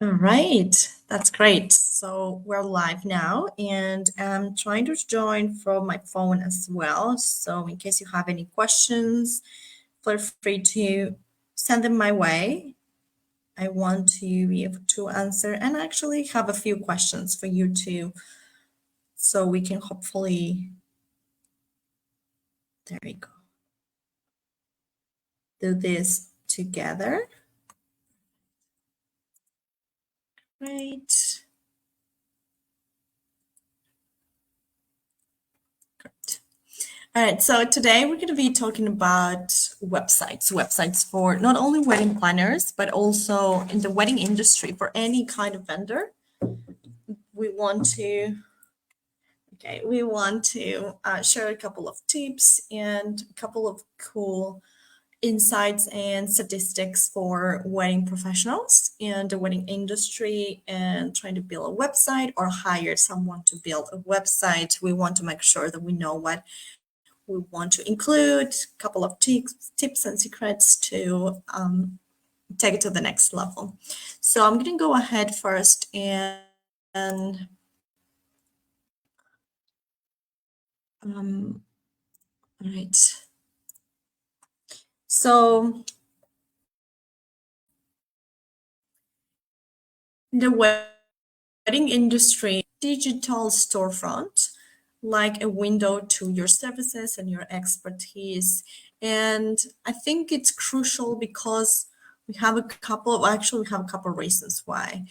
All right, that's great. So we're live now, and I'm trying to join from my phone as well. So in case you have any questions, feel free to send them my way. I want to be able to answer and actually have a few questions for you too, so we can hopefully, there we go, do this together. Right. Great. All right, so today we're going to be talking about websites for not only wedding planners, but also in the wedding industry for any kind of vendor. We want to, share a couple of tips and a couple of cool insights and statistics for wedding professionals and the wedding industry and trying to build a website or hire someone to build a website. We want to make sure that we know what we want to include, a couple of tips and secrets to take it to the next level. So I'm going to go ahead first and all right. So the wedding industry, digital storefront, like a window to your services and your expertise. And I think it's crucial because we have a couple of, actually, we have a couple of reasons why.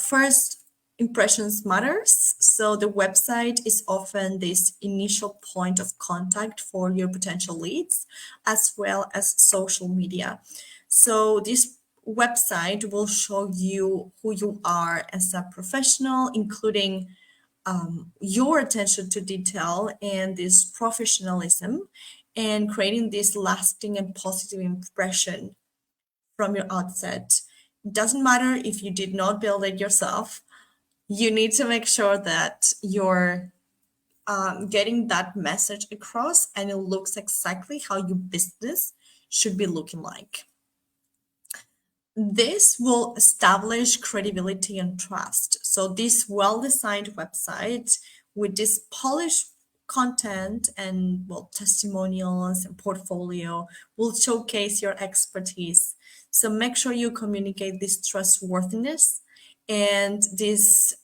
First, impressions matters. So the website is often this initial point of contact for your potential leads, as well as social media. So this website will show you who you are as a professional, including your attention to detail and this professionalism, and creating this lasting and positive impression from your outset. It doesn't matter if you did not build it yourself, you need to make sure that you're getting that message across and it looks exactly how your business should be looking like. This will establish credibility and trust. So this well-designed website with this polished content and testimonials and portfolio will showcase your expertise. So make sure you communicate this trustworthiness and this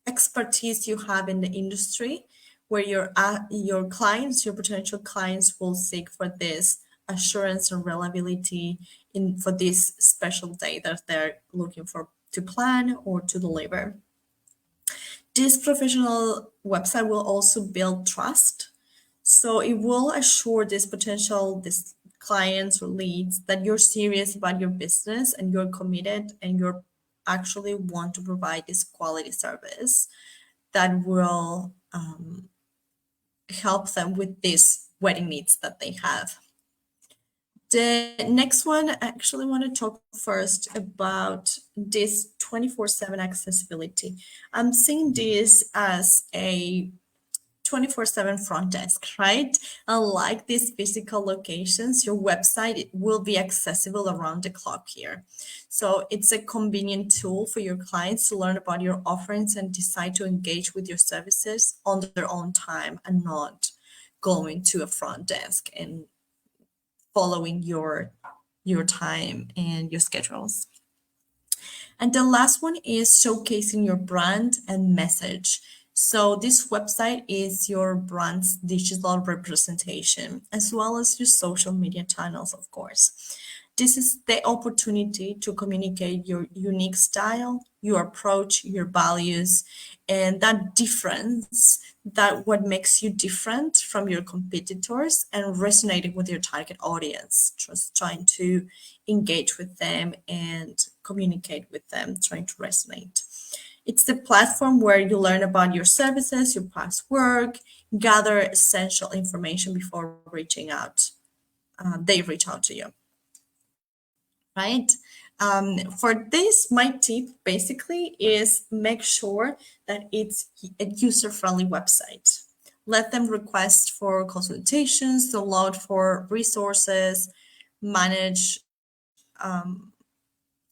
expertise you have in the industry, where your clients, your potential clients, will seek for this assurance and reliability in for this special day that they're looking for to plan or to deliver. This professional website will also build trust. So it will assure this clients or leads that you're serious about your business and you're committed and you're actually want to provide this quality service that will help them with these wedding needs that they have. The next one, I actually want to talk first about this 24/7 accessibility. I'm seeing this as a 24/7 front desk, right? Unlike these physical locations, your website will be accessible around the clock here. So it's a convenient tool for your clients to learn about your offerings and decide to engage with your services on their own time and not going to a front desk and following your time and your schedules. And the last one is showcasing your brand and message. So this website is your brand's digital representation, as well as your social media channels, of course. This is the opportunity to communicate your unique style, your approach, your values, and that difference, that what makes you different from your competitors and resonating with your target audience, just trying to engage with them and communicate with them, trying to resonate. It's the platform where you learn about your services, your past work, gather essential information before reaching out. They reach out to you, right? For this, my tip basically is make sure that it's a user-friendly website. Let them request for consultations, download for resources, manage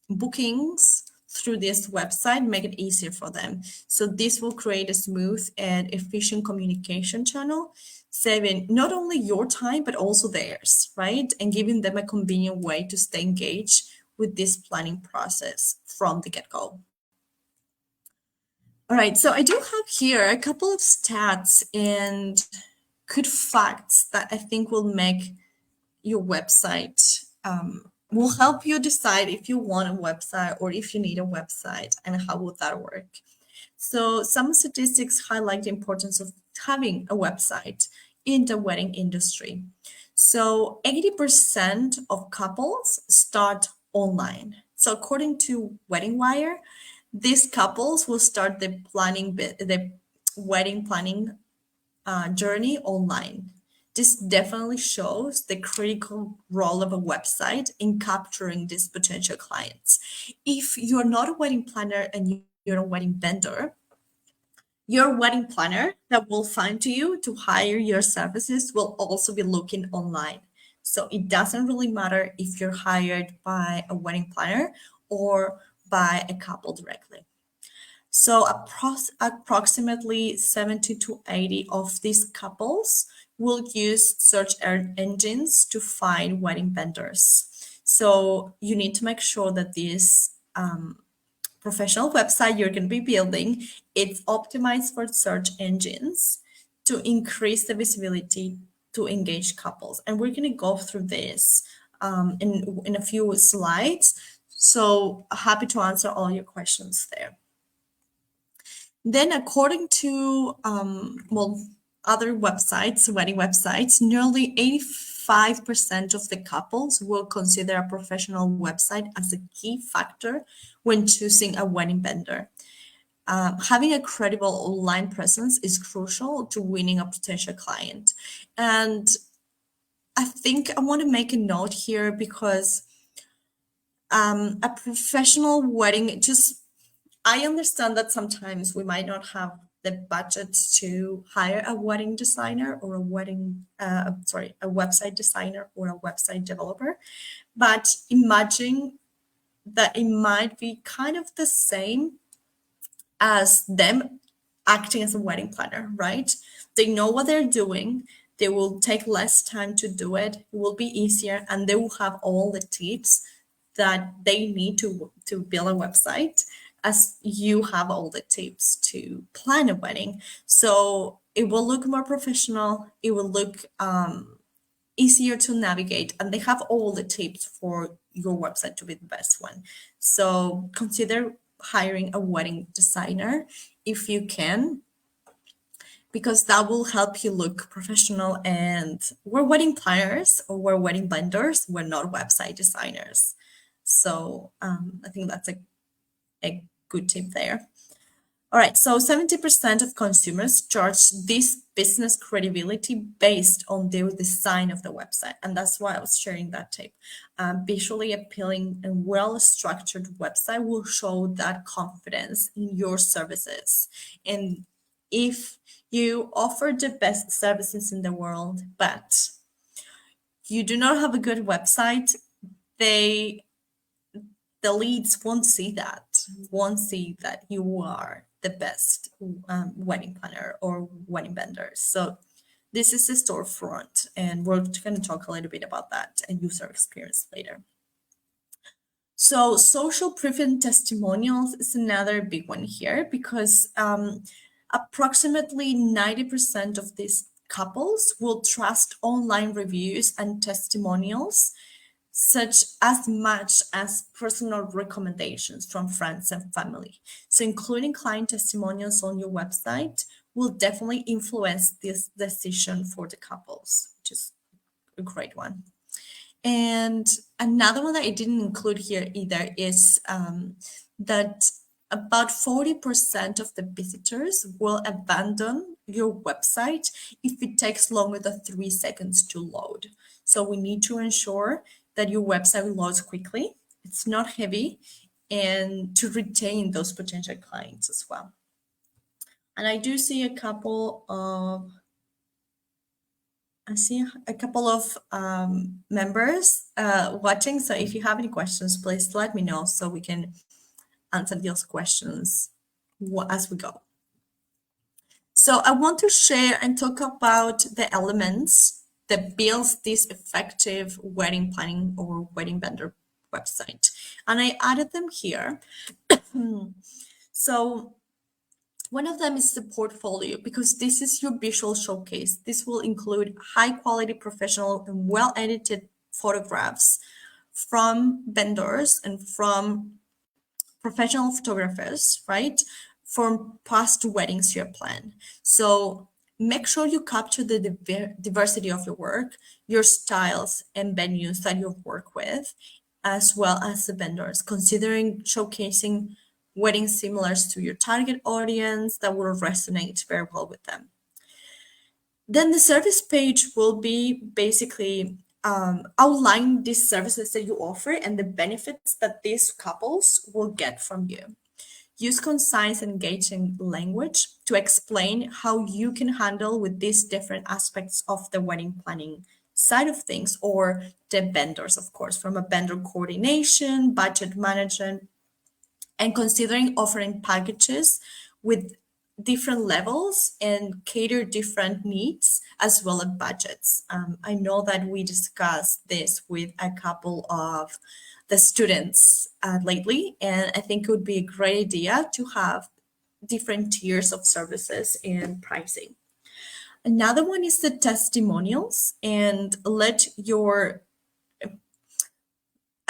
bookings, through this website, make it easier for them. So this will create a smooth and efficient communication channel, saving not only your time, but also theirs, right? And giving them a convenient way to stay engaged with this planning process from the get-go. All right, so I do have here a couple of stats and good facts that I think will make your website, will help you decide if you want a website or if you need a website and how would that work. So some statistics highlight the importance of having a website in the wedding industry. So 80% of couples start online. So according to Wedding Wire, these couples will start the wedding planning journey online. This definitely shows the critical role of a website in capturing these potential clients. If you're not a wedding planner and you're a wedding vendor, your wedding planner that will find you to hire your services will also be looking online. So it doesn't really matter if you're hired by a wedding planner or by a couple directly. So approximately 70 to 80 of these couples will use search engines to find wedding vendors. So you need to make sure that this professional website you're going to be building, it's optimized for search engines to increase the visibility to engage couples. And we're going to go through this in a few slides. So happy to answer all your questions there. Then, according to other websites, wedding websites, nearly 85% of the couples will consider a professional website as a key factor when choosing a wedding vendor. Having a credible online presence is crucial to winning a potential client. And I think I want to make a note here because a professional wedding, just I understand that sometimes we might not have the budget to hire a wedding designer or a website designer or a website developer. But imagine that it might be kind of the same as them acting as a wedding planner, right? They know what they're doing. They will take less time to do it. It will be easier, and they will have all the tips that they need to build a website, as you have all the tips to plan a wedding. So it will look more professional. It will look easier to navigate, and they have all the tips for your website to be the best one. So consider hiring a wedding designer if you can, because that will help you look professional. And we're wedding planners or we're wedding vendors, we're not website designers. So I think that's a good tip there. All right, so 70% of consumers judge this business credibility based on the design of the website. And that's why I was sharing that tip. Visually appealing and well-structured website will show that confidence in your services. And if you offer the best services in the world, but you do not have a good website, the leads won't see that you are the best wedding planner or wedding vendor. So this is the storefront, and we're going to talk a little bit about that and user experience later. So social proof and testimonials is another big one here, because approximately 90% of these couples will trust online reviews and testimonials such as much as personal recommendations from friends and family. So including client testimonials on your website will definitely influence this decision for the couples, which is a great one. And another one that I didn't include here either is that about 40% of the visitors will abandon your website if it takes longer than 3 seconds to load. So we need to ensure that your website loads quickly, it's not heavy, and to retain those potential clients as well. And I do see a couple of members watching. So if you have any questions, please let me know so we can answer those questions as we go. So I want to share and talk about the elements that builds this effective wedding planning or wedding vendor website. And I added them here. So one of them is the portfolio, because this is your visual showcase. This will include high quality, professional, and well edited photographs from vendors and from professional photographers, right? From past weddings you have planned. So make sure you capture the diversity of your work, your styles and venues that you work with, as well as the vendors, considering showcasing weddings similar to your target audience that will resonate very well with them. Then the service page will be basically outline these services that you offer and the benefits that these couples will get from you. Use concise and engaging language to explain how you can handle with these different aspects of the wedding planning side of things, or the vendors, of course, from a vendor coordination, budget management, and considering offering packages with different levels and cater different needs as well as budgets. I know that we discussed this with a couple of the students lately, and I think it would be a great idea to have different tiers of services and pricing. Another one is the testimonials, and let your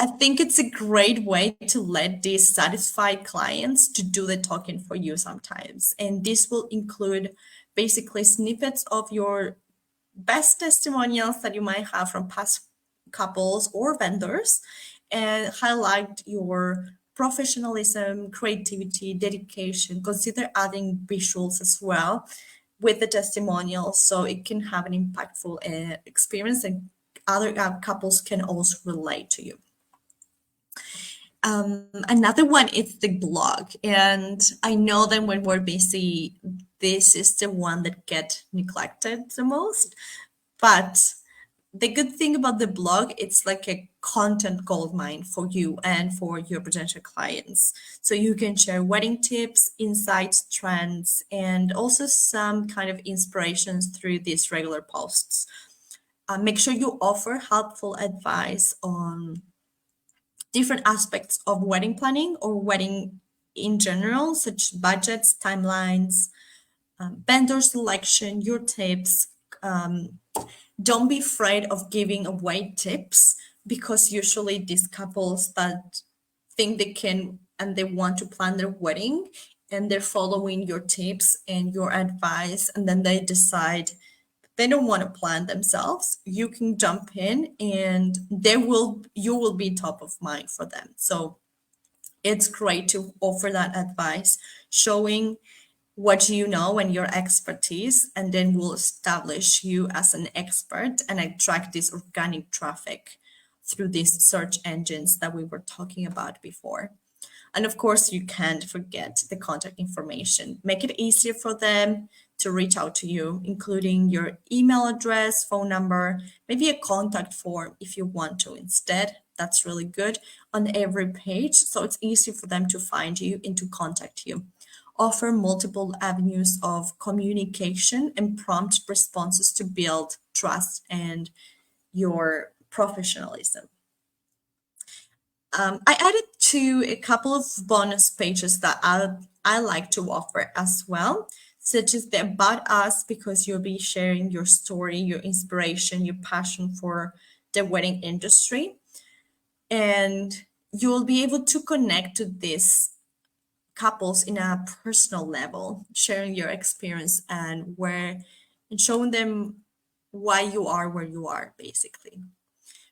I think it's a great way to let these satisfied clients to do the talking for you sometimes. And this will include basically snippets of your best testimonials that you might have from past couples or vendors, and highlight your professionalism, creativity, dedication. Consider adding visuals as well with the testimonials so it can have an impactful experience, and other couples can also relate to you. Another one is the blog, and I know that when we're busy, this is the one that get neglected the most. But the good thing about the blog, it's like a content goldmine for you and for your potential clients. So you can share wedding tips, insights, trends, and also some kind of inspirations through these regular posts. Make sure you offer helpful advice on different aspects of wedding planning or wedding in general, such as budgets, timelines, vendor selection, your tips. Um, don't be afraid of giving away tips, because usually these couples that think they can and they want to plan their wedding, and they're following your tips and your advice, and then they decide they don't want to plan themselves, you can jump in and you will be top of mind for them. So it's great to offer that advice, showing what you know and your expertise, and then we'll establish you as an expert and attract this organic traffic through these search engines that we were talking about before. And of course, you can't forget the contact information. Make it easier for them to reach out to you, including your email address, phone number, maybe a contact form if you want to instead. That's really good on every page. So it's easy for them to find you and to contact you. Offer multiple avenues of communication and prompt responses to build trust and your professionalism. I added to a couple of bonus pages that I like to offer as well, such as the About Us, because you'll be sharing your story, your inspiration, your passion for the wedding industry. And you'll be able to connect to these couples in a personal level, sharing your experience and showing them why you are where you are, basically.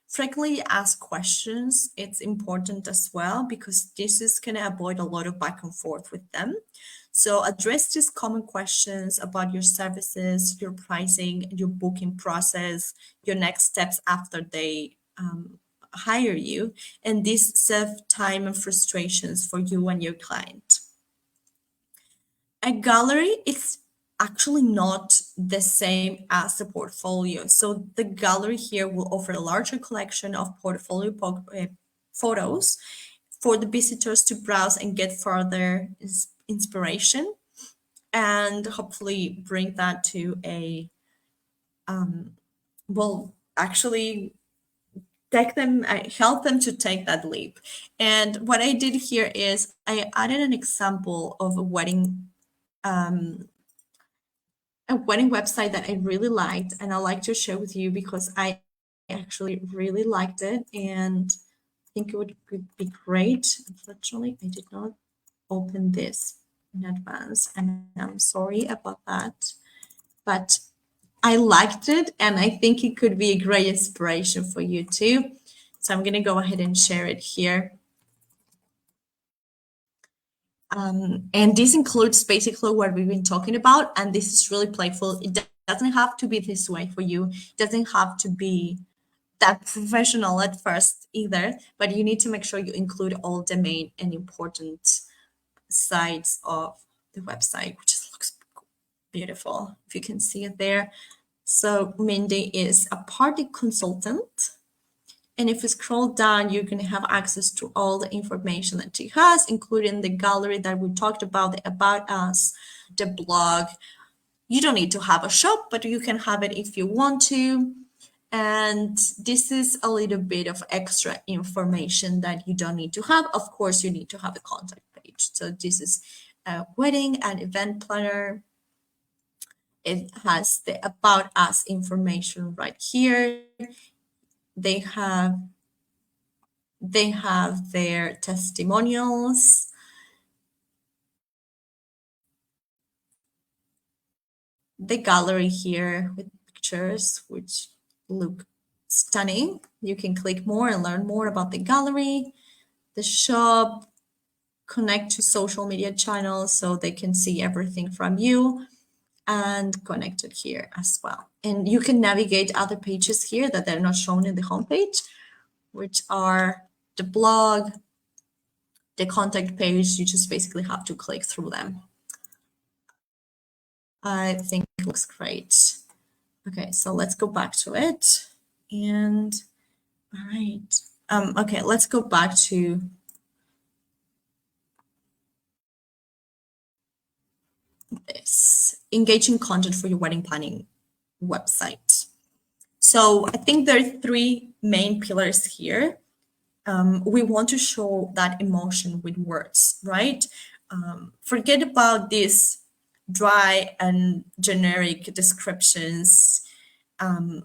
Frequently asked questions, it's important as well, because this is going to avoid a lot of back and forth with them. So address these common questions about your services, your pricing, your booking process, your next steps after they hire you, and this save time and frustrations for you and your client. A gallery is actually not the same as the portfolio. So the gallery here will offer a larger collection of portfolio photos for the visitors to browse and get further inspiration, and hopefully bring that to a well, actually take them, help them to take that leap. And what I did here is I added an example of a wedding website that I really liked, and I like to share with you because I actually really liked it and I think it would be great. Unfortunately, I did not open this in advance, and I'm sorry about that. But I liked it, and I think it could be a great inspiration for you too. So I'm going to go ahead and share it here. And this includes basically what we've been talking about, and this is really playful. It doesn't have to be this way for you. It doesn't have to be that professional at first either, but you need to make sure you include all the main and important sides of the website, which just looks beautiful, if you can see it there. So Mindy is a party consultant. And if you scroll down, you're going to have access to all the information that she has, including the gallery that we talked about, the About Us, the blog. You don't need to have a shop, but you can have it if you want to. And this is a little bit of extra information that you don't need to have. Of course, you need to have a contact page. So this is a wedding and event planner. It has the About Us information right here. They have their testimonials. The gallery here with pictures, which look stunning. You can click more and learn more about the gallery, the shop, connect to social media channels so they can see everything from you, and connected here as well. And you can navigate other pages here that they're not shown in the homepage, which are the blog, the contact page. You just basically have to click through them. I think it looks great. Okay, so let's go back to it. And all right. Okay, let's go back to this engaging content for your wedding planning website. So I think there are three main pillars here. We want to show that emotion with words, right? Forget about these dry and generic descriptions.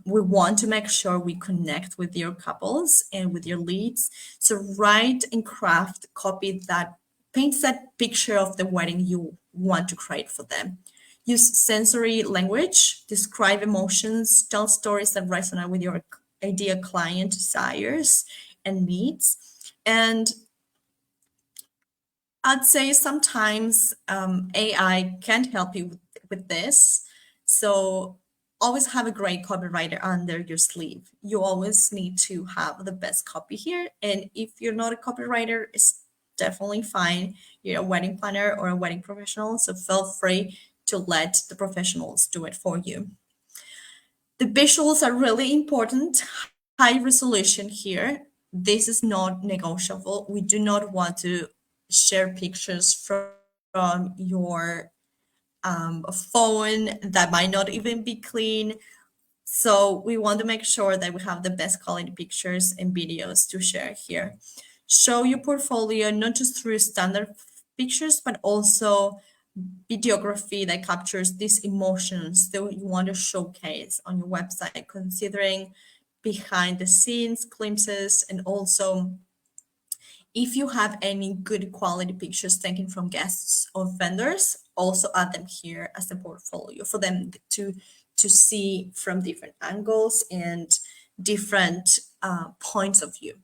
We want to make sure we connect with your couples and with your leads. So write and craft copy that paints that picture of the wedding you want to create for them. Use sensory language, describe emotions, tell stories that resonate with your ideal client desires and needs. And I'd say sometimes AI can't help you with this. So always have a great copywriter under your sleeve. You always need to have the best copy here. And if you're not a copywriter, it's definitely fine. You're a wedding planner or a wedding professional. So feel free to let the professionals do it for you. The visuals are really important. High resolution here. This is not negotiable. We do not want to share pictures from your phone that might not even be clean. So we want to make sure that we have the best quality pictures and videos to share here. Show your portfolio not just through standard pictures, but also videography that captures these emotions that you want to showcase on your website, considering behind the scenes glimpses, and also if you have any good quality pictures taken from guests or vendors, also add them here as a portfolio for them to see from different angles and different points of view.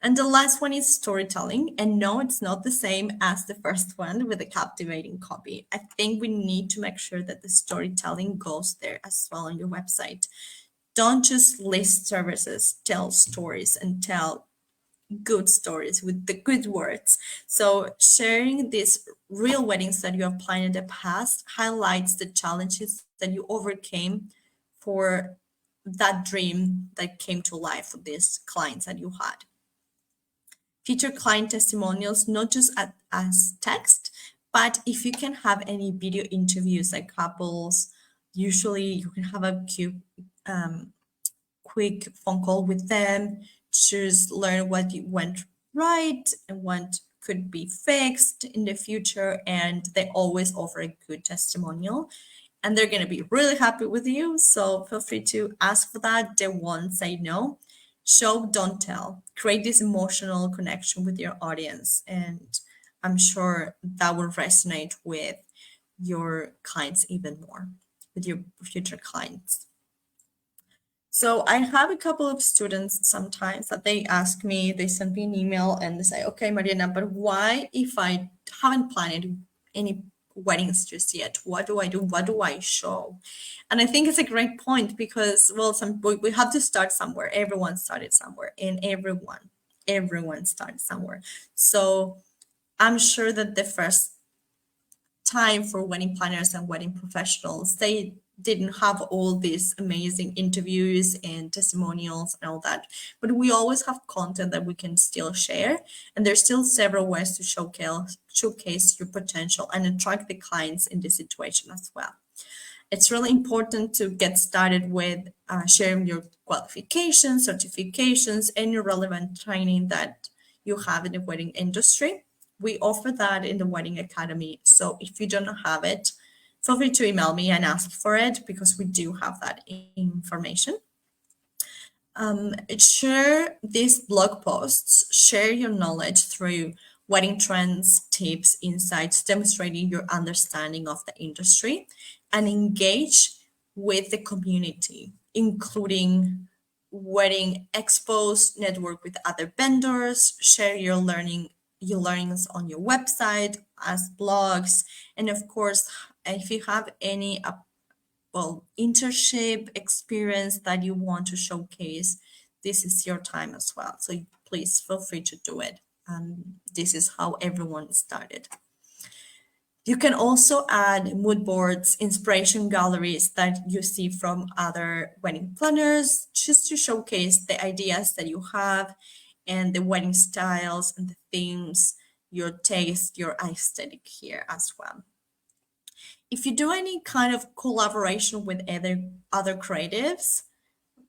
And the last one is storytelling. And no, it's not the same as the first one with a captivating copy. I think we need to make sure that the storytelling goes there as well on your website. Don't just list services, tell stories and tell good stories with the good words. So sharing these real weddings that you have planned in the past highlights the challenges that you overcame for that dream that came to life for these clients that you had. feature client testimonials, not just as text, but if you can have any video interviews like couples, usually you can have a quick phone call with them, just learn what went right and what could be fixed in the future. And they always offer a good testimonial and they're going to be really happy with you. So feel free to ask for that. They won't say no. Show, don't tell. Create this emotional connection with your audience. And I'm sure that will resonate with your clients even more, with your future clients. So I have a couple of students sometimes that they ask me, they send me an email and they say, okay, Mariana, but why if I haven't planned any weddings just yet? What do I do? What do I show? And I think it's a great point because, well, we have to start somewhere. Everyone started somewhere and everyone started somewhere. So I'm sure that the first time for wedding planners and wedding professionals, they didn't have all these amazing interviews and testimonials and all that, but we always have content that we can still share, and there's still several ways to showcase your potential and attract the clients in this situation as well. It's really important to get started with sharing your qualifications, certifications, any relevant training that you have in the wedding industry. We offer that in the Wedding Academy. So if you don't have it, feel free to email me and ask for it because we do have that information. Share these blog posts, share your knowledge through wedding trends, tips, insights, demonstrating your understanding of the industry, and engage with the community, including wedding expos, network with other vendors, share your learnings on your website as blogs, and of course, if you have any internship experience that you want to showcase, this is your time as well. So please feel free to do it. This is how everyone started. You can also add mood boards, inspiration galleries that you see from other wedding planners, just to showcase the ideas that you have and the wedding styles and the themes, your taste, your aesthetic here as well. If you do any kind of collaboration with other creatives,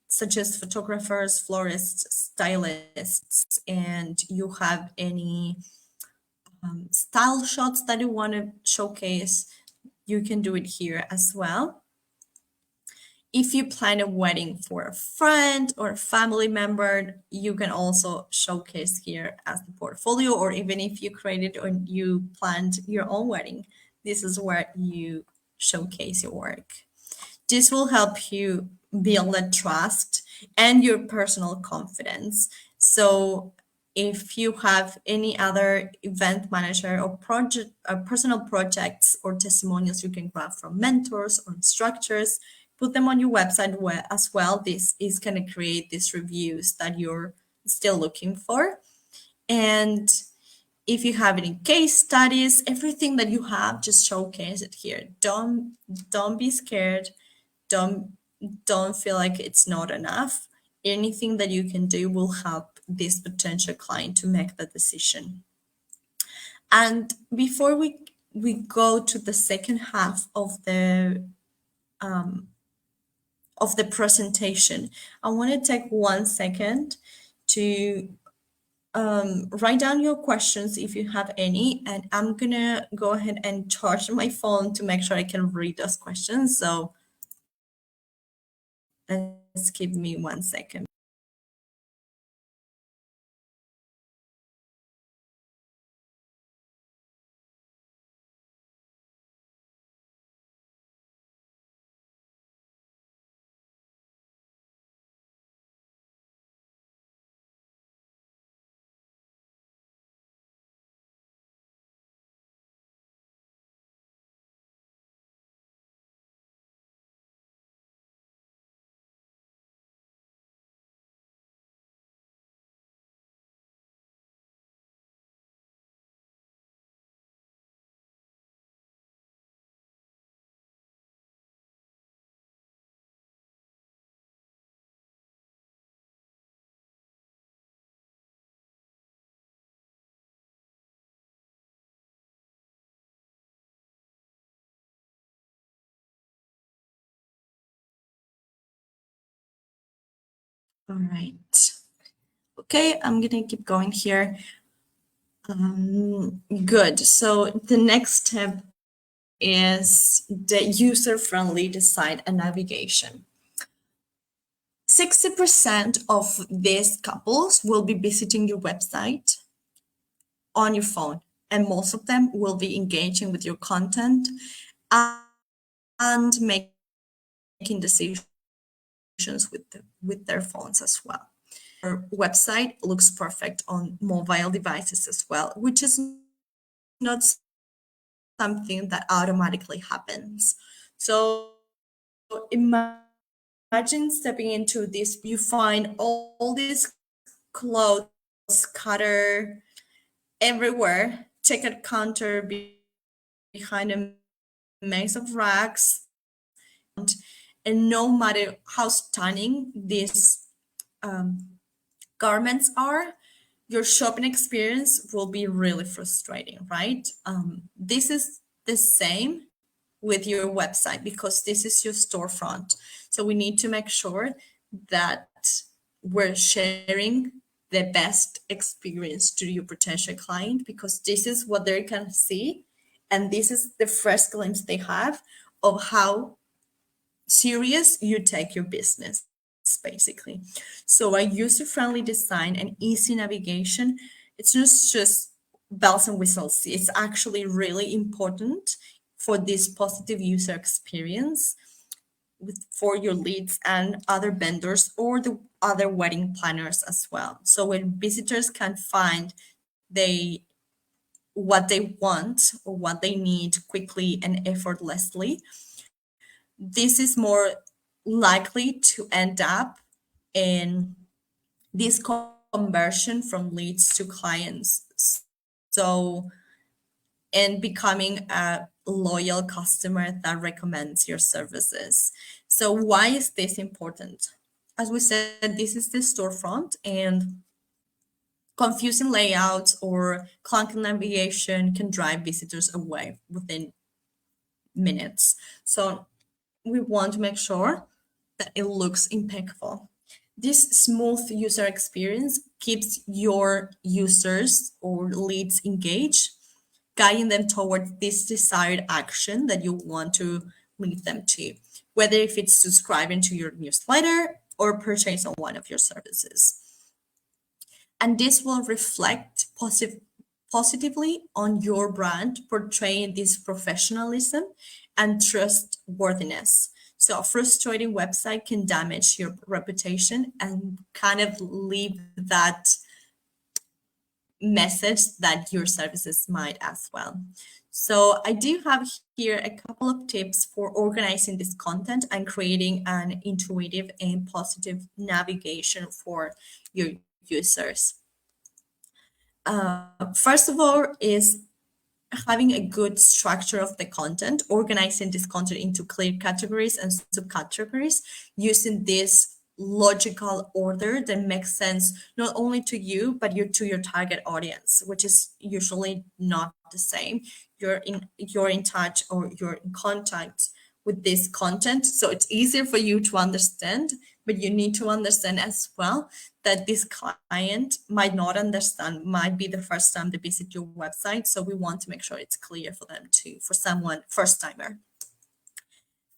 such as photographers, florists, stylists, and you have any style shots that you want to showcase, you can do it here as well. If you plan a wedding for a friend or a family member, you can also showcase here as the portfolio, or even if you created or you planned your own wedding, this is where you showcase your work. This will help you build that trust and your personal confidence. So if you have any other event manager or project personal projects or testimonials you can grab from mentors or instructors, put them on your website as well. This is going to create these reviews that you're still looking for. And if you have any case studies, everything that you have, just showcase it here. Don't be scared. Don't don't feel like it's not enough. Anything that you can do will help this potential client to make the decision. And before we go to the second half of the presentation, I want to take 1 second to write down your questions if you have any, and I'm gonna go ahead and charge my phone to make sure I can read those questions. So let's give me 1 second. All right. Okay, I'm gonna keep going here. Good. So the next step is the user-friendly design and navigation. 60% of these couples will be visiting your website on your phone, and most of them will be engaging with your content and making decisions with their phones as well. Our website looks perfect on mobile devices as well, which is not something that automatically happens. So imagine stepping into this, you find all these clothes cutter everywhere, checkout counter behind a maze of racks, and no matter how stunning these garments are, your shopping experience will be really frustrating, right? This is the same with your website because this is your storefront. So we need to make sure that we're sharing the best experience to your potential client because this is what they can see and this is the first glimpse they have of how serious you take your business basically. So a user-friendly design and easy navigation, it's just bells and whistles. It's actually really important for this positive user experience for your leads and other vendors or the other wedding planners as well. So when visitors can find they what they want or what they need quickly and effortlessly, this is more likely to end up in this conversion from leads to clients. So, and becoming a loyal customer that recommends your services. So, why is this important? As we said, this is the storefront, and confusing layouts or clunky navigation can drive visitors away within minutes. So, we want to make sure that it looks impeccable. This smooth user experience keeps your users or leads engaged, guiding them toward this desired action that you want to lead them to, whether if it's subscribing to your newsletter or purchase on one of your services. And this will reflect positively on your brand, portraying this professionalism and trustworthiness. So a frustrating website can damage your reputation and kind of leave that message that your services might as well. So I do have here a couple of tips for organizing this content and creating an intuitive and positive navigation for your users. First of all is having a good structure of the content, organizing this content into clear categories and subcategories, using this logical order that makes sense not only to you but to your target audience, which is usually not the same. You're in touch or you're in contact with this content, so it's easier for you to understand, but you need to understand as well that this client might not understand, might be the first time they visit your website. So we want to make sure it's clear for them too, for someone first timer.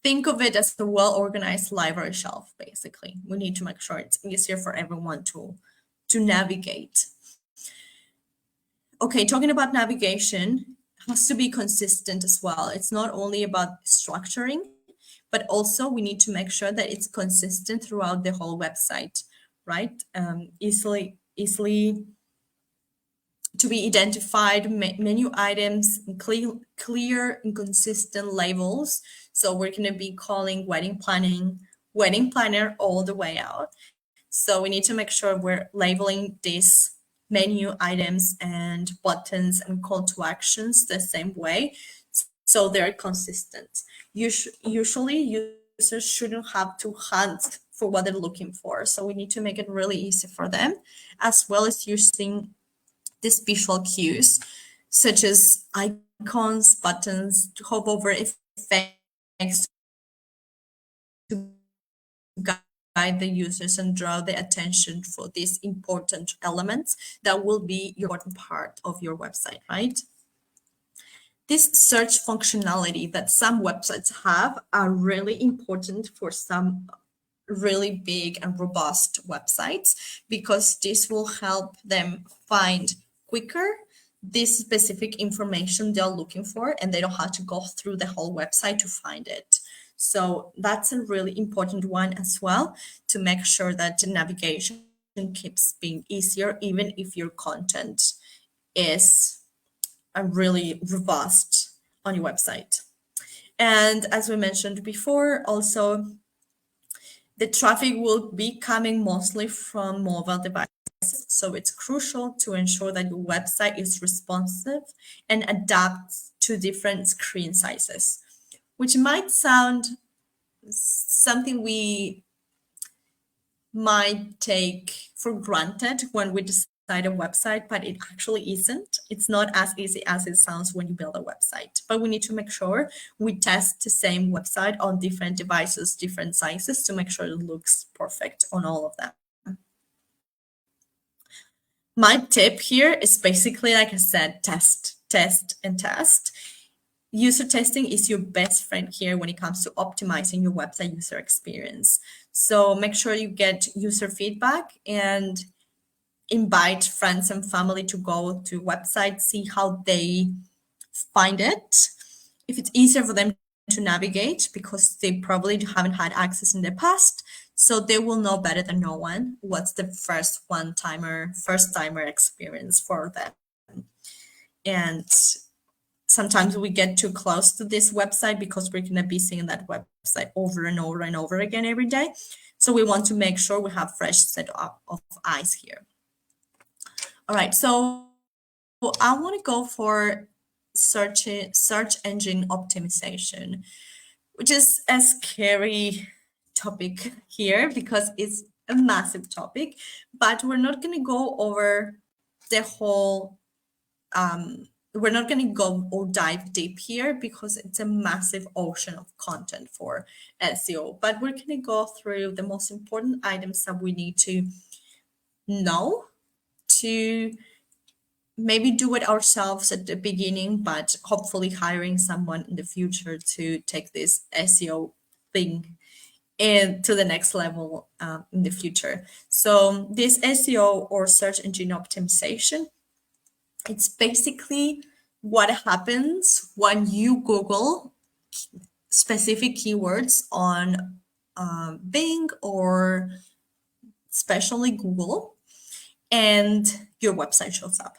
Think of it as a well-organized library shelf, basically. We need to make sure it's easier for everyone to navigate. Okay, talking about navigation, has to be consistent as well. It's not only about structuring, but also we need to make sure that it's consistent throughout the whole website, right? Easily to be identified menu items, clear and consistent labels. So we're going to be calling wedding planner all the way out. So we need to make sure we're labeling these menu items and buttons and call to actions the same way so they're consistent. Usually users shouldn't have to hunt for what they're looking for. So we need to make it really easy for them, as well as using these visual cues such as icons, buttons, to hover over effects to the users and draw the attention for these important elements that will be your important part of your website, right? This search functionality that some websites have are really important for some really big and robust websites, because this will help them find quicker this specific information they're looking for, and they don't have to go through the whole website to find it. So that's a really important one as well, to make sure that the navigation keeps being easier, even if your content is really robust on your website. And as we mentioned before, also the traffic will be coming mostly from mobile devices. So it's crucial to ensure that your website is responsive and adapts to different screen sizes, which might sound something we might take for granted when we decide a website, but it actually isn't. It's not as easy as it sounds when you build a website. But we need to make sure we test the same website on different devices, different sizes, to make sure it looks perfect on all of them. My tip here is basically, like I said, test, test, and test. User testing is your best friend here when it comes to optimizing your website user experience. So make sure you get user feedback and invite friends and family to go to websites, see how they find it. If it's easier for them to navigate, because they probably haven't had access in the past, so they will know better than no one what's the first timer experience for them. And sometimes we get too close to this website because we're going to be seeing that website over and over and over again every day. So we want to make sure we have fresh set of eyes here. All right, so I want to go for search engine optimization, which is a scary topic here because it's a massive topic, but we're not going to go over the whole we're not going to go or dive deep here because it's a massive ocean of content for SEO, but we're going to go through the most important items that we need to know to maybe do it ourselves at the beginning, but hopefully hiring someone in the future to take this SEO thing and to the next level in the future. So this SEO or search engine optimization, it's basically what happens when you Google specific keywords on Bing or especially Google, and your website shows up.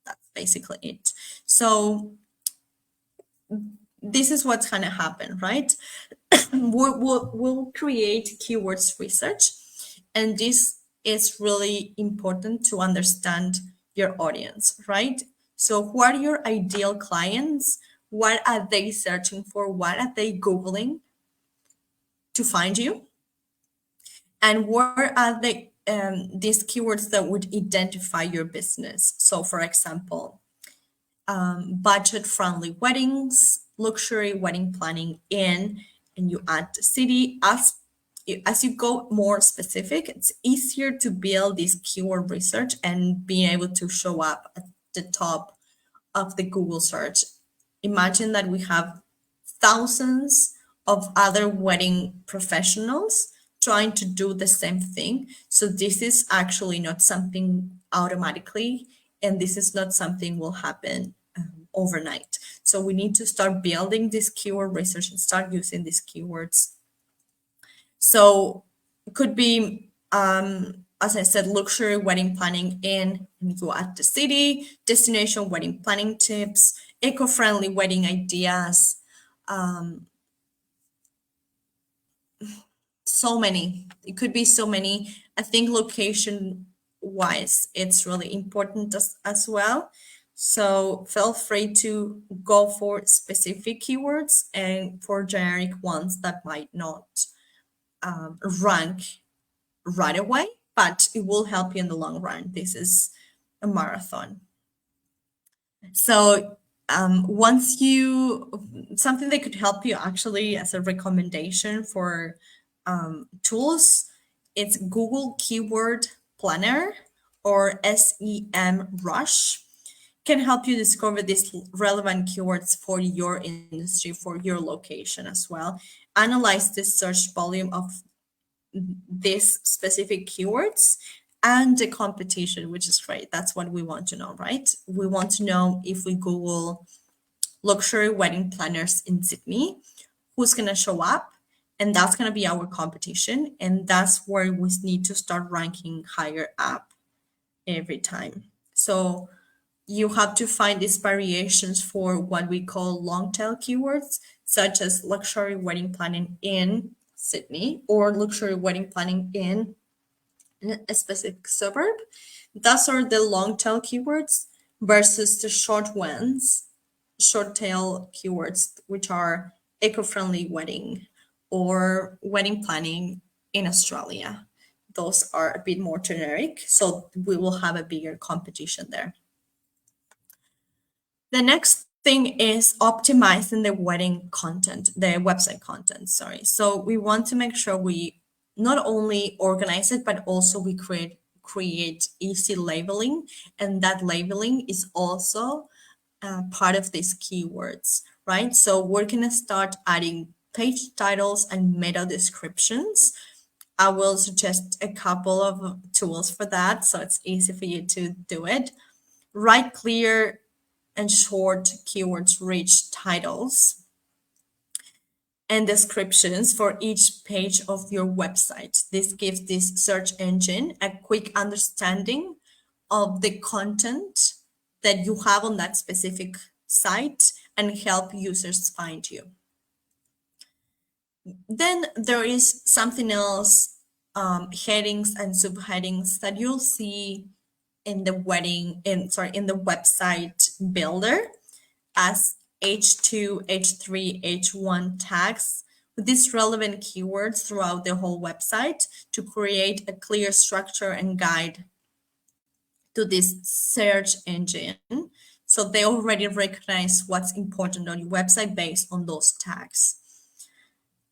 That's basically it. So this is what's going to happen, right? We'll create keywords research, and this is really important to understand your audience, right? So who are your ideal clients? What are they searching for? What are they Googling to find you? And where are these keywords that would identify your business? So for example, budget-friendly weddings, luxury wedding planning in, and you add the city. As you go more specific, it's easier to build this keyword research and being able to show up at the top of the Google search. Imagine that we have thousands of other wedding professionals trying to do the same thing. So this is actually not something automatically, and this is not something will happen overnight. So we need to start building this keyword research and start using these keywords. So it could be, as I said, luxury wedding planning in, and you add the city, destination wedding planning tips, eco-friendly wedding ideas, so many. It could be so many. I think location wise, it's really important as well. So feel free to go for specific keywords and for generic ones that might not rank right away, but it will help you in the long run. This is a marathon. So once something that could help you actually as a recommendation for tools It's Google Keyword Planner or SEM Rush. Can help you discover these relevant keywords for your industry, for your location as well. Analyze the search volume of these specific keywords and the competition, which is great. That's what we want to know, right? We want to know if we Google luxury wedding planners in Sydney, who's going to show up. And that's going to be our competition. And that's where we need to start ranking higher up every time. So you have to find these variations for what we call long tail keywords, such as luxury wedding planning in Sydney or luxury wedding planning in a specific suburb. Those are the long tail keywords versus the short ones, short tail keywords, which are eco-friendly wedding or wedding planning in Australia. Those are a bit more generic, so we will have a bigger competition there. The next thing is optimizing the wedding content, the website content, sorry. So we want to make sure we not only organize it, but also we create easy labeling. And that labeling is also part of these keywords, right? So we're gonna start adding page titles and meta descriptions. I will suggest a couple of tools for that, so it's easy for you to do it. Write clear and short keywords rich titles and descriptions for each page of your website. This gives this search engine a quick understanding of the content that you have on that specific site and help users find you. Then there is something else, headings and subheadings that you'll see in the in the website builder as H2, H3, H1 tags with these relevant keywords throughout the whole website to create a clear structure and guide to this search engine. So they already recognize what's important on your website based on those tags.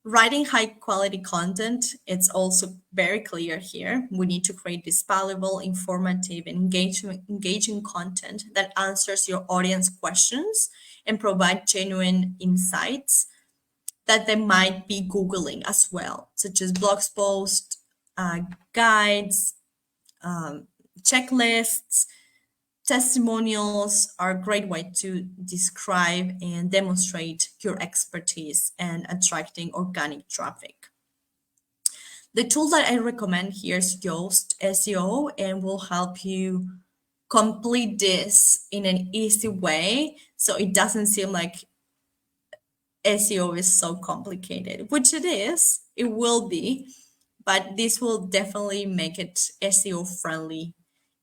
Writing high quality content, it's also very clear here. We need to create this valuable, informative, and engaging content that answers your audience questions and provide genuine insights that they might be Googling as well, such as blog posts, guides, checklists. Testimonials are a great way to describe and demonstrate your expertise and attracting organic traffic. The tool that I recommend here is Yoast SEO and will help you complete this in an easy way so it doesn't seem like SEO is so complicated, which it is, it will be, but this will definitely make it SEO friendly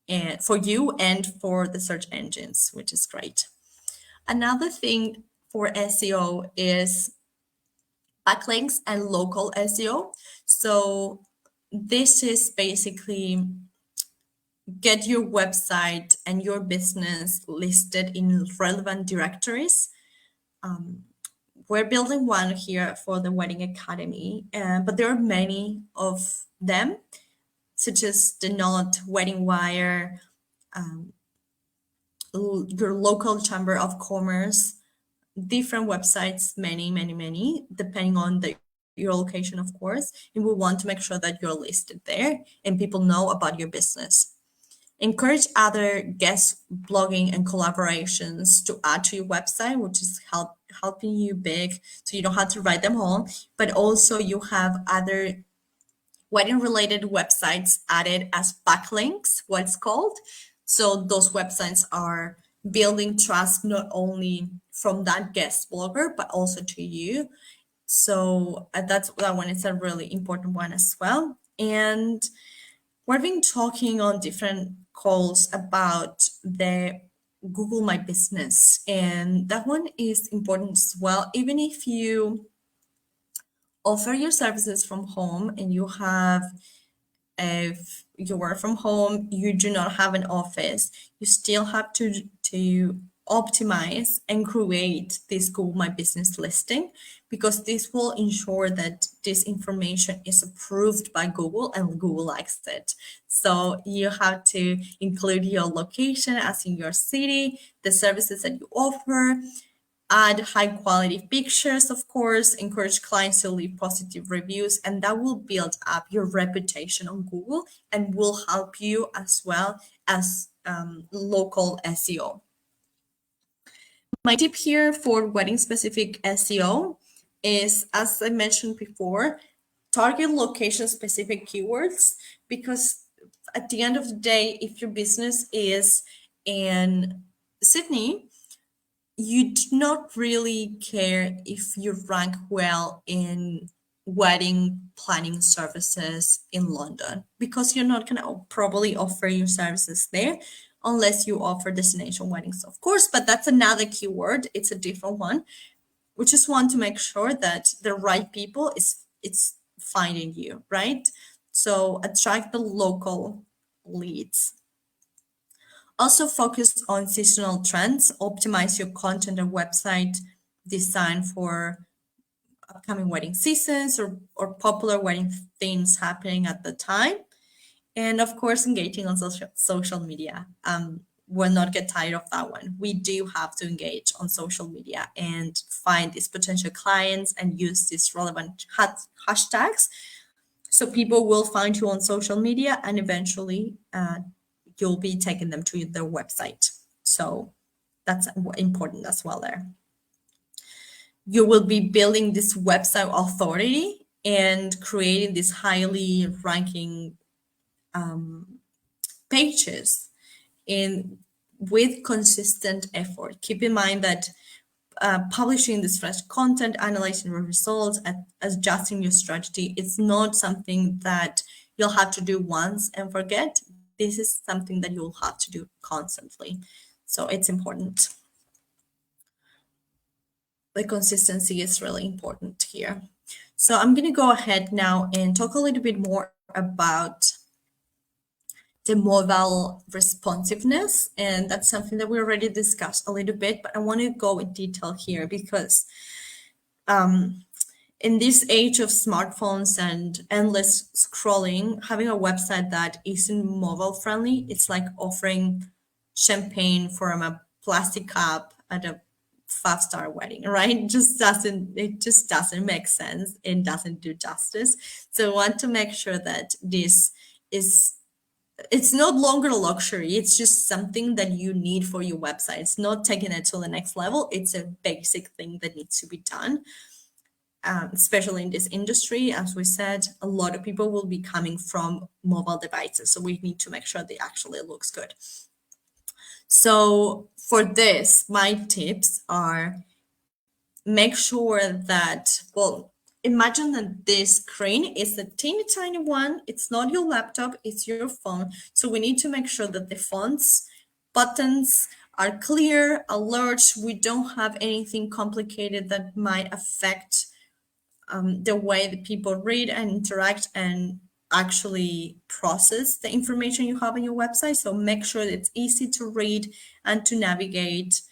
and for you and for the search engines, which is great. Another thing for SEO is backlinks and local SEO. So this is basically get your website and your business listed in relevant directories. We're building one here for the Wedding Academy, but there are many of them, such as the Knot, Wedding Wire, your local chamber of commerce, different websites, many, depending on your location, of course. And we want to make sure that you're listed there and people know about your business. Encourage other guest blogging and collaborations to add to your website, which is helping you big, so you don't have to write them all, but also you have other wedding related websites added as backlinks, what's called. So those websites are building trust not only from that guest blogger, but also to you. So that one is a really important one as well. And we've been talking on different calls about the Google My Business, and that one is important as well. Even if you offer your services from home and if you work from home, you do not have an office, you still have to optimize and create this Google My Business listing, because this will ensure that this information is approved by Google and Google likes it. So you have to include your location as in your city, the services that you offer, add high quality pictures, of course, encourage clients to leave positive reviews, and that will build up your reputation on Google and will help you as well as local SEO. My tip here for wedding specific SEO is, as I mentioned before, target location specific keywords, because at the end of the day, if your business is in Sydney, you do not really care if you rank well in wedding planning services in London, because you're not going to probably offer your services there unless you offer destination weddings, of course, but that's another keyword. It's a different one. We just want to make sure that the right people is it's finding you, right? So attract the local leads. Also focus on seasonal trends, optimize your content and website design for upcoming wedding seasons or popular wedding themes happening at the time. And of course, engaging on social media. We'll not get tired of that one. We do have to engage on social media and find these potential clients and use these relevant hashtags. So people will find you on social media and eventually you'll be taking them to their website. So that's important as well there. You will be building this website authority and creating these highly ranking pages in with consistent effort. Keep in mind that publishing this fresh content, analyzing your results, and adjusting your strategy, it's not something that you'll have to do once and forget. This is something that you'll have to do constantly. So it's important. The consistency is really important here. So I'm going to go ahead now and talk a little bit more about the mobile responsiveness. And that's something that we already discussed a little bit, but I want to go in detail here because in this age of smartphones and endless scrolling, having a website that isn't mobile friendly, it's like offering champagne from a plastic cup at a five-star wedding, right? It just doesn't make sense and doesn't do justice. So I want to make sure that it's no longer a luxury. It's just something that you need for your website. It's not taking it to the next level. It's a basic thing that needs to be done. Especially in this industry, as we said, a lot of people will be coming from mobile devices. So we need to make sure they actually looks good. So for this, my tips are make sure that, well, imagine that this screen is a teeny tiny one. It's not your laptop, it's your phone. So we need to make sure that the fonts, buttons are clear, alert. We don't have anything complicated that might affect the way that people read and interact and actually process the information you have on your website. So make sure that it's easy to read and to navigate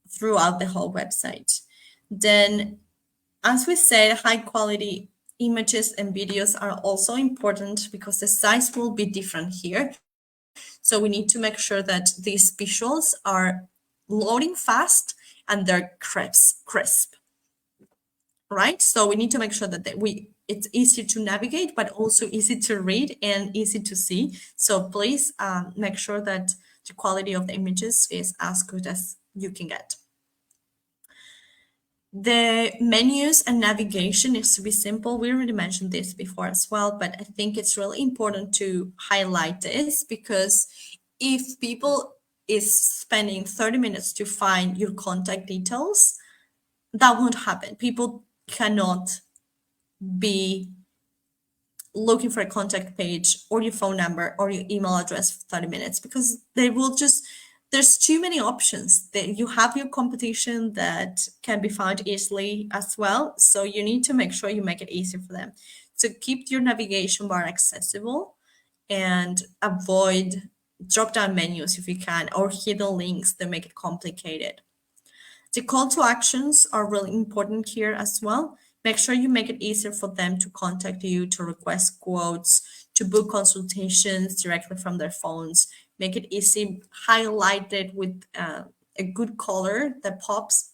throughout the whole website. Then, as we said, high quality images and videos are also important because the size will be different here. So we need to make sure that these visuals are loading fast and they're crisp. Right? So we need to make sure that it's easy to navigate, but also easy to read and easy to see. So please make sure that the quality of the images is as good as you can get. The menus and navigation needs to be simple. We already mentioned this before as well, but I think it's really important to highlight this because if people is spending 30 minutes to find your contact details, that won't happen. People cannot be looking for a contact page or your phone number or your email address for 30 minutes because they will just, there's too many options. That you have your competition that can be found easily as well. So you need to make sure you make it easy for them. So keep your navigation bar accessible and avoid drop-down menus if you can, or hidden links that make it complicated. The call to actions are really important here as well. Make sure you make it easier for them to contact you, to request quotes, to book consultations directly from their phones. Make it easy, highlight it with a good color that pops,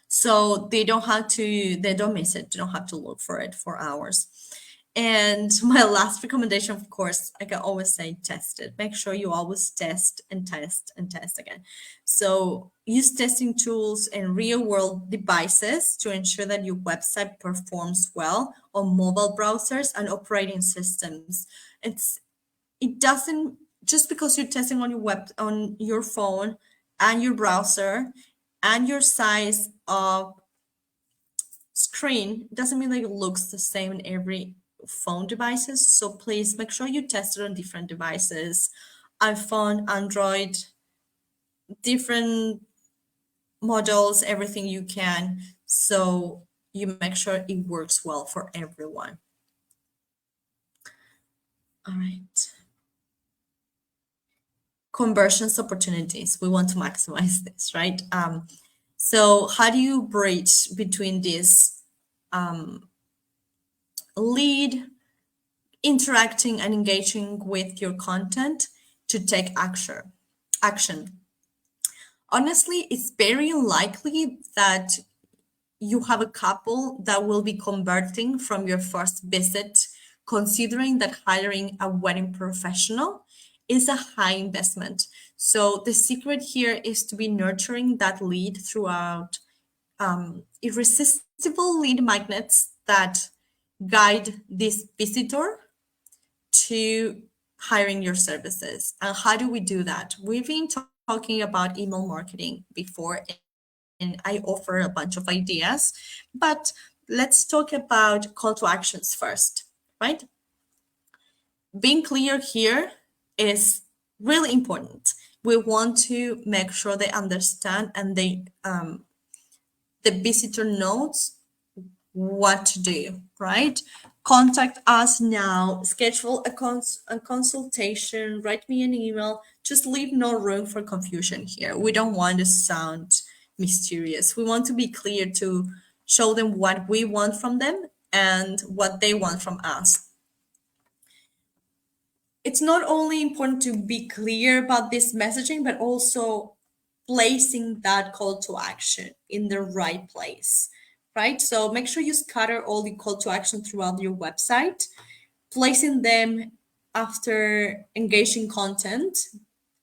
so they don't miss it, they don't have to look for it for hours. And my last recommendation, of course, I can always say test it. Make sure you always test and test and test again. So use testing tools and real world devices to ensure that your website performs well on mobile browsers and operating systems. It doesn't, just because you're testing on your phone and your browser and your size of screen, doesn't mean like it looks the same in every phone devices. So please make sure you test it on different devices, iPhone, Android, different models, everything you can, so you make sure it works well for everyone. All right. Conversions opportunities. We want to maximize this, right? So how do you bridge between this lead, interacting and engaging with your content to take action? Honestly, it's very unlikely that you have a couple that will be converting from your first visit, considering that hiring a wedding professional is a high investment. So the secret here is to be nurturing that lead throughout, irresistible lead magnets that guide this visitor to hiring your services. And how do we do that? We've been talking about email marketing before, and I offer a bunch of ideas, but let's talk about call to actions first, right? Being clear here is really important. We want to make sure they understand and the visitor knows what to do, right? Contact us now, schedule a consultation, write me an email. Just leave no room for confusion here. We don't want to sound mysterious. We want to be clear to show them what we want from them and what they want from us. It's not only important to be clear about this messaging, but also placing that call to action in the right place, right? So make sure you scatter all the call to action throughout your website, placing them after engaging content,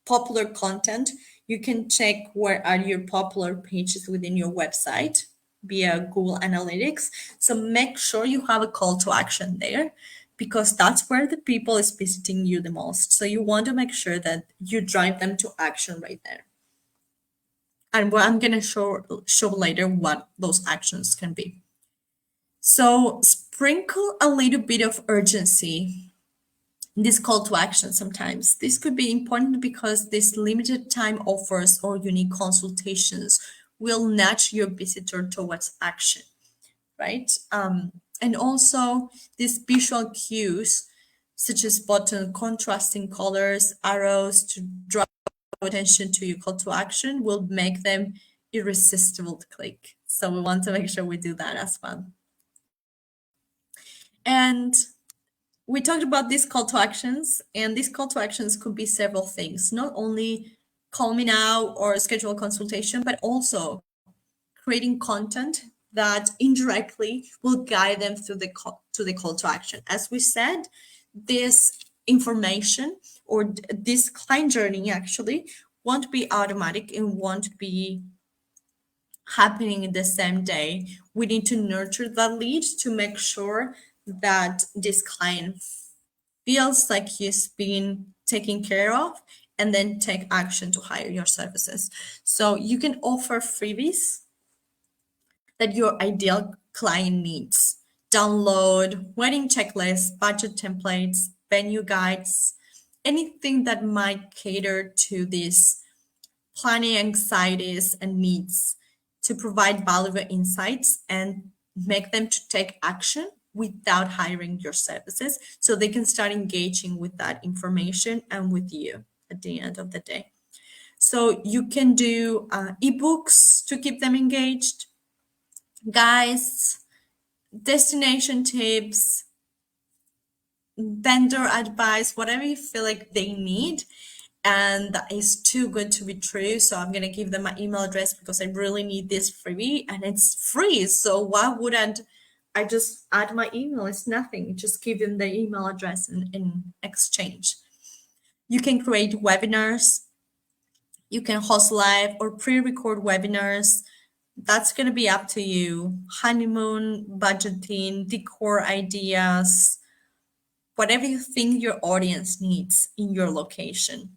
popular content. You can check where are your popular pages within your website via Google Analytics. So make sure you have a call to action there, because that's where the people is visiting you the most. So you want to make sure that you drive them to action right there. And what I'm going to show later what those actions can be. So sprinkle a little bit of urgency in this call to action sometimes. This could be important because these limited time offers or unique consultations will nudge your visitor towards action, right? And also these visual cues, such as button contrasting colors, arrows to draw attention to your call to action, will make them irresistible to click. So we want to make sure we do that as well. And we talked about these call to actions, and these call to actions could be several things, not only call me now or schedule a consultation, but also creating content that indirectly will guide them through to the call to action. As we said, this information or this client journey actually won't be automatic and won't be happening in the same day. We need to nurture that lead to make sure that this client feels like he's being taken care of, and then take action to hire your services. So you can offer freebies that your ideal client needs. Download wedding checklists, budget templates, venue guides, anything that might cater to these planning anxieties and needs, to provide valuable insights and make them to take action without hiring your services, so they can start engaging with that information and with you at the end of the day. So you can do ebooks to keep them engaged, guides, destination tips, vendor advice, whatever you feel like they need. And that is too good to be true. So I'm going to give them my email address because I really need this freebie and it's free. So why wouldn't I just add my email? It's nothing. Just give them the email address in exchange. You can create webinars. You can host live or pre-record webinars. That's going to be up to you. Honeymoon, budgeting, decor ideas, whatever you think your audience needs in your location.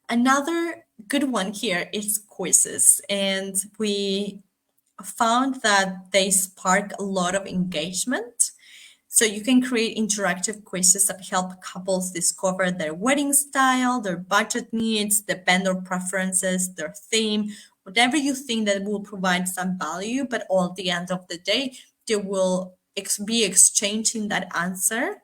Another good one here is quizzes, and we found that they spark a lot of engagement. So you can create interactive quizzes that help couples discover their wedding style, their budget needs, the vendor preferences, their theme, whatever you think that will provide some value, but all at the end of the day, they will be exchanging that answer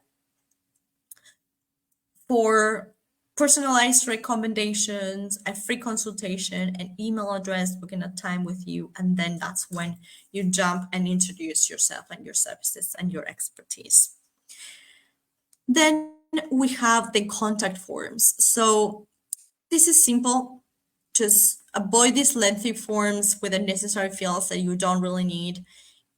for personalized recommendations, a free consultation, an email address, booking a time with you, and then that's when you jump and introduce yourself and your services and your expertise. Then we have the contact forms. So this is simple. Just avoid these lengthy forms with unnecessary fields that you don't really need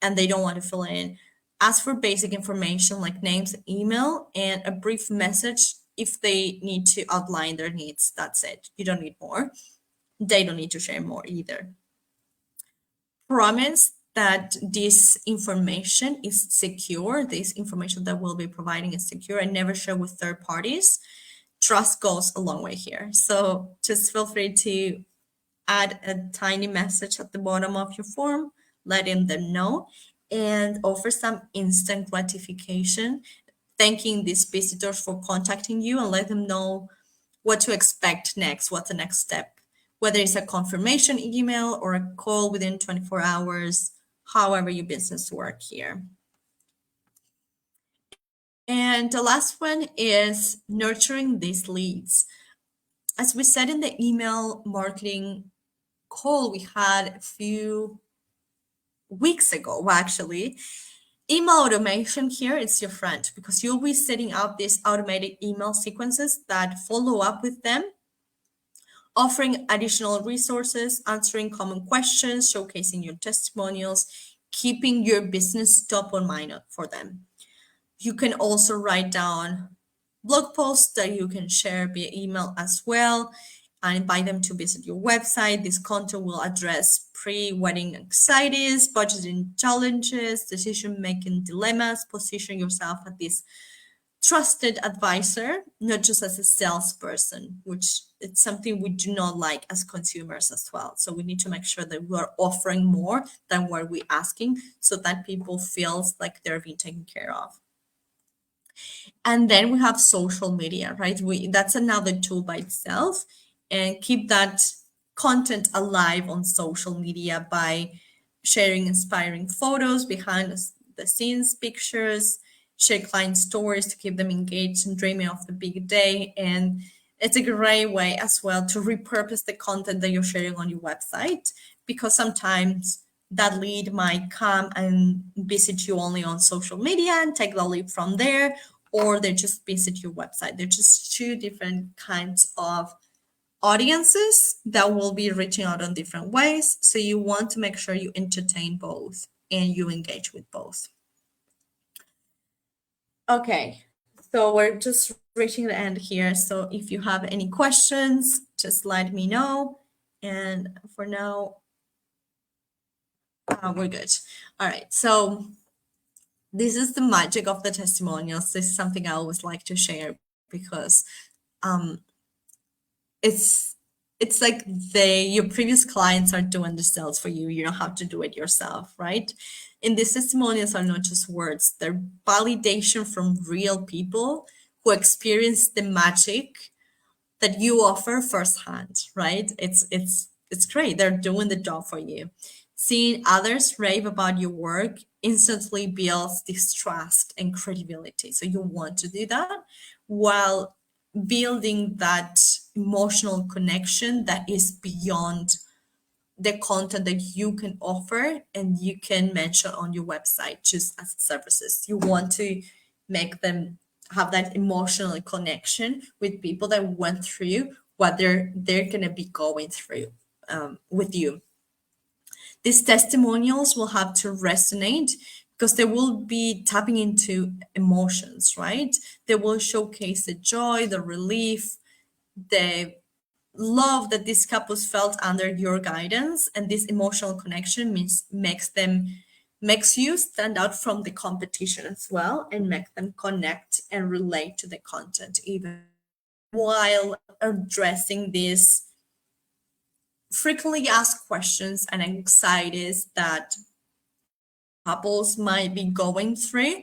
and they don't want to fill in. Ask for basic information like names, email, and a brief message if they need to outline their needs. That's it. You don't need more. They don't need to share more either. Promise that this information is secure. This information that we'll be providing is secure and never share with third parties. Trust goes a long way here. So just feel free to add a tiny message at the bottom of your form, letting them know, and offer some instant gratification, thanking these visitors for contacting you and let them know what to expect next, what's the next step, whether it's a confirmation email or a call within 24 hours, however your business work here. And the last one is nurturing these leads. As we said in the email marketing call we had a few weeks ago, actually, email automation here is your friend because you'll be setting up these automated email sequences that follow up with them, offering additional resources, answering common questions, showcasing your testimonials, keeping your business top of mind for them. You can also write down blog posts that you can share via email as well and invite them to visit your website. This content will address pre-wedding anxieties, budgeting challenges, decision-making dilemmas, position yourself as this trusted advisor, not just as a salesperson, which it's something we do not like as consumers as well. So we need to make sure that we're offering more than what we're asking so that people feels like they're being taken care of. And then we have social media, right? That's another tool by itself, and keep that content alive on social media by sharing inspiring photos, behind the scenes pictures, share client stories to keep them engaged and dreaming of the big day. And it's a great way as well to repurpose the content that you're sharing on your website, because sometimes that lead might come and visit you only on social media and take the lead from there, or they just visit your website. They're just two different kinds of audiences that will be reaching out in different ways. So you want to make sure you entertain both and you engage with both. Okay, so we're just reaching the end here. So if you have any questions, just let me know. And for now, we're good. All right, so this is the magic of the testimonials. This is something I always like to share because it's like your previous clients are doing the sales for you. You don't have to do it yourself, right? And these testimonials are not just words, they're validation from real people who experience the magic that you offer firsthand, right? It's great. They're doing the job for you. Seeing others rave about your work instantly builds this trust and credibility. So you want to do that while building that emotional connection that is beyond the content that you can offer and you can mention on your website just as services. You want to make them have that emotional connection with people that went through what they're gonna be going through with you. These testimonials will have to resonate because they will be tapping into emotions, right? They will showcase the joy, the relief, the love that these couples felt under your guidance, and this emotional connection makes you stand out from the competition as well, and make them connect and relate to the content even while addressing these frequently asked questions and anxieties that couples might be going through.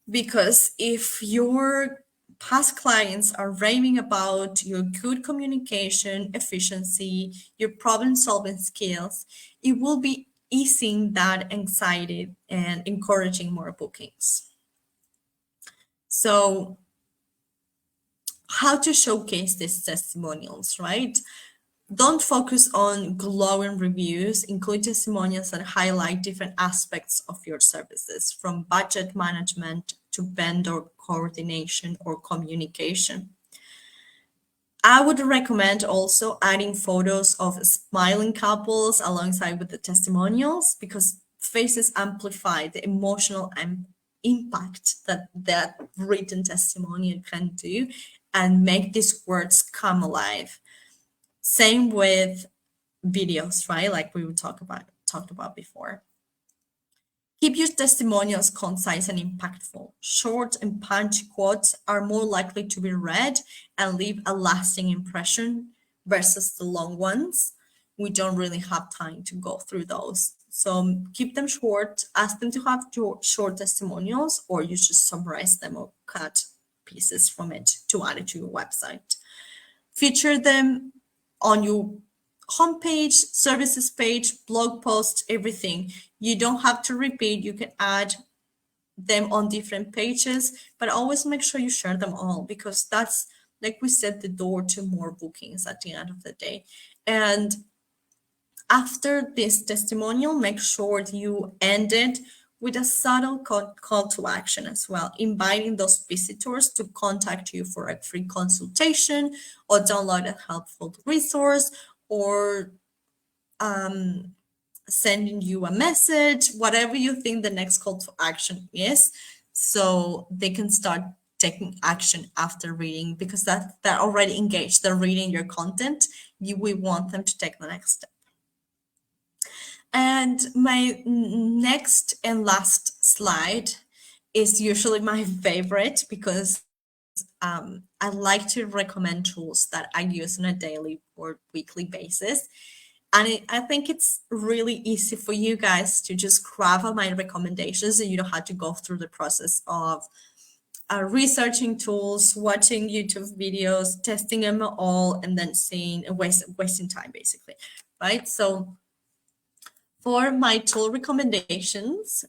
Because if your past clients are raving about your good communication efficiency, your problem solving skills, it will be easing that anxiety and encouraging more bookings. So, how to showcase these testimonials, right? Don't focus on glowing reviews. Include testimonials that highlight different aspects of your services, from budget management to vendor coordination or communication. I would recommend also adding photos of smiling couples alongside with the testimonials, because faces amplify the emotional impact that that written testimonial can do and make these words come alive. Same with videos, right? Like we would talked about before. Keep your testimonials concise and impactful. Short and punchy quotes are more likely to be read and leave a lasting impression versus the long ones. We don't really have time to go through those. So keep them short, ask them to have short testimonials, or you just summarize them or cut pieces from it to add it to your website. Feature them on your homepage, services page, blog posts, everything. You don't have to repeat, you can add them on different pages, but always make sure you share them all, because that's, like we said, the door to more bookings at the end of the day. And after this testimonial, make sure you end it with a subtle call to action as well, inviting those visitors to contact you for a free consultation or download a helpful resource, or sending you a message, whatever you think the next call to action is, so they can start taking action after reading, because that they're already engaged, they're reading your content. We want them to take the next step. And my next and last slide is usually my favorite, because I like to recommend tools that I use on a daily or weekly basis. And I think it's really easy for you guys to just grab all my recommendations, and you don't have to go through the process of researching tools, watching YouTube videos, testing them all, and then seeing wasting time basically, right? So for my tool recommendations,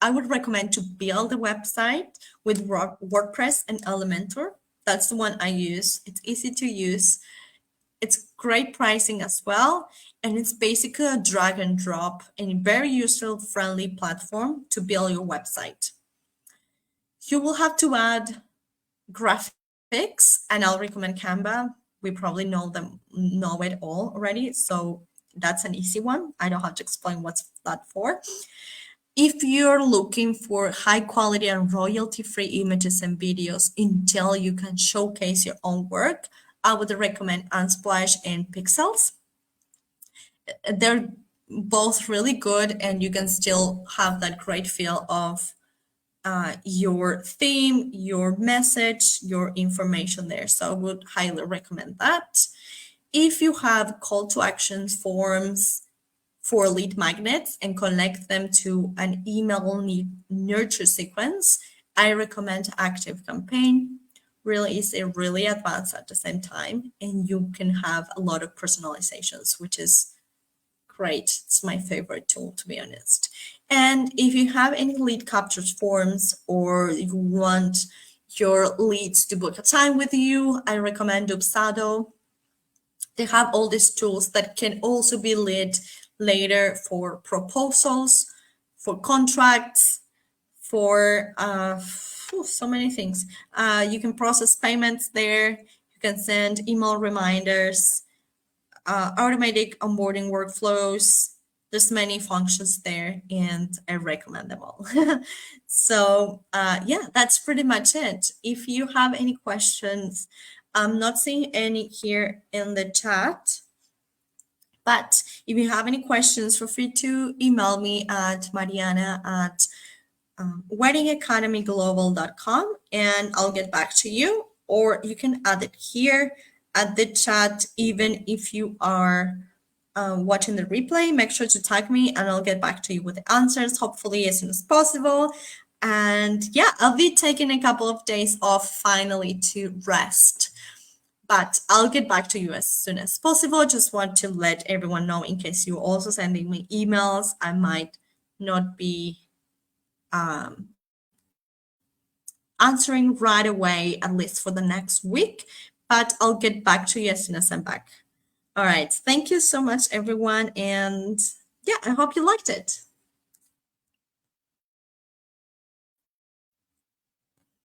I would recommend to build a website with WordPress and Elementor. That's the one I use. It's easy to use. It's great pricing as well. And it's basically a drag and drop and very user-friendly platform to build your website. You will have to add graphics, and I'll recommend Canva. We probably know it all already. So that's an easy one. I don't have to explain what's that for. If you're looking for high quality and royalty-free images and videos until you can showcase your own work, I would recommend Unsplash and Pixels. They're both really good, and you can still have that great feel of your theme, your message, your information there. So I would highly recommend that. If you have call to actions forms for lead magnets and connect them to an email nurture sequence, I recommend Active Campaign. Really easy, really advanced at the same time, and you can have a lot of personalizations, which is great. It's my favorite tool, to be honest. And if you have any lead capture forms, or you want your leads to book a time with you, I recommend Dubsado. they have all these tools that can also be lit later for proposals, for contracts, for so many things. You can process payments there. You can send email reminders, automatic onboarding workflows. There's many functions there, and I recommend them all. So yeah, that's pretty much it. If you have any questions, I'm not seeing any here in the chat. But if you have any questions, feel free to email me at Mariana at weddingacademyglobal.com, and I'll get back to you. Or you can add it here at the chat, even if you are watching the replay. Make sure to tag me, and I'll get back to you with the answers, hopefully as soon as possible. And yeah, I'll be taking a couple of days off finally to rest. But I'll get back to you as soon as possible. Just want to let everyone know, in case you're also sending me emails, I might not be answering right away, at least for the next week, but I'll get back to you as soon as I'm back. All right. Thank you so much, everyone. And yeah, I hope you liked it.